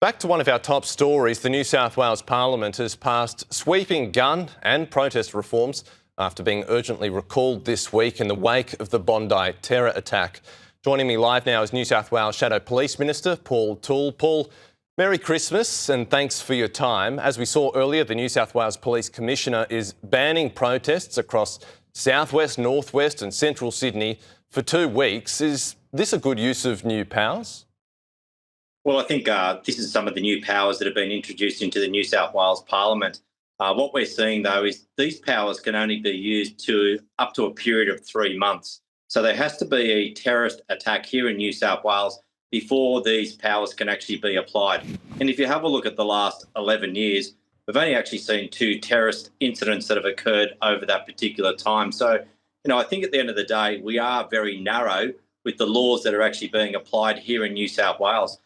Back to one of our top stories. The New South Wales Parliament has passed sweeping gun and protest reforms after being urgently recalled this week in the wake of the Bondi terror attack. Joining me live now is New South Wales Shadow Police Minister Paul Toole. Paul, Merry Christmas and thanks for your time. As we saw earlier, the New South Wales Police Commissioner is banning protests across southwest, northwest and central Sydney for 2 weeks. Is this a good use of new powers? Well, I think this is some of the new powers that have been introduced into the New South Wales Parliament. What we're seeing, though, is these powers can only be used to up to a period of 3 months. So there has to be a terrorist attack here in New South Wales before these powers can actually be applied. And if you have a look at the last 11 years, we've only actually seen 2 terrorist incidents that have occurred over that particular time. So, I think at the end of the day, we are very narrow with the laws that are actually being applied here in New South Wales.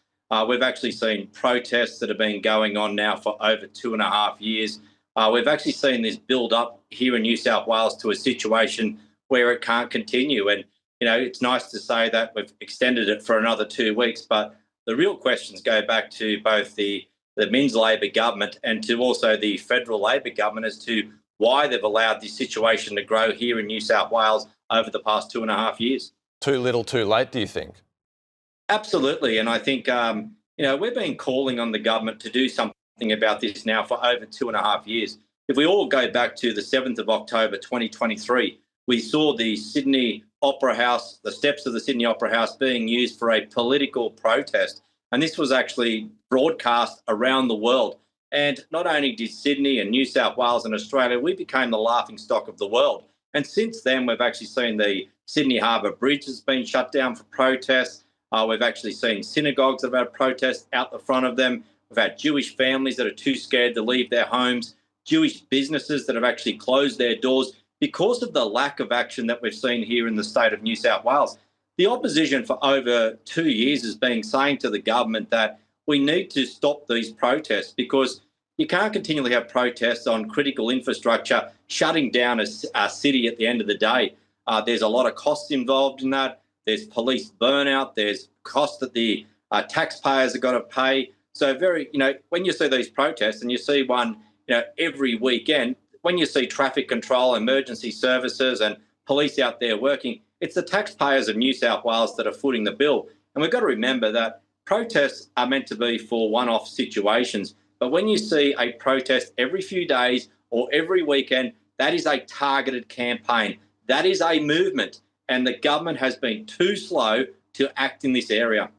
We've actually seen protests that have been going on now for over 2.5 years. We've actually seen this build up here in New South Wales to a situation where it can't continue. And, it's nice to say that we've extended it for another 2 weeks, but the real questions go back to both the Minns Labor government and to also the federal Labor government as to why they've allowed this situation to grow here in New South Wales over the past 2.5 years. Too little, too late, do you think? Absolutely. And I think, we've been calling on the government to do something about this now for over 2.5 years. If we all go back to the 7th of October 2023, we saw the Sydney Opera House, the steps of the Sydney Opera House being used for a political protest. And this was actually broadcast around the world. And not only did Sydney and New South Wales and Australia, we became the laughingstock of the world. And since then, we've actually seen the Sydney Harbour Bridge has been shut down for protests. We've actually seen synagogues that have had protests out the front of them. We've had Jewish families that are too scared to leave their homes, Jewish businesses that have actually closed their doors because of the lack of action that we've seen here in the state of New South Wales. The opposition for over 2 years has been saying to the government that we need to stop these protests because you can't continually have protests on critical infrastructure shutting down a city at the end of the day. There's a lot of costs involved in that. There's police burnout. There's costs that the taxpayers have got to pay. So when you see these protests and you see one, every weekend, when you see traffic control, emergency services and police out there working, it's the taxpayers of New South Wales that are footing the bill. And we've got to remember that protests are meant to be for one-off situations. But when you see a protest every few days or every weekend, that is a targeted campaign. That is a movement. And the government has been too slow to act in this area.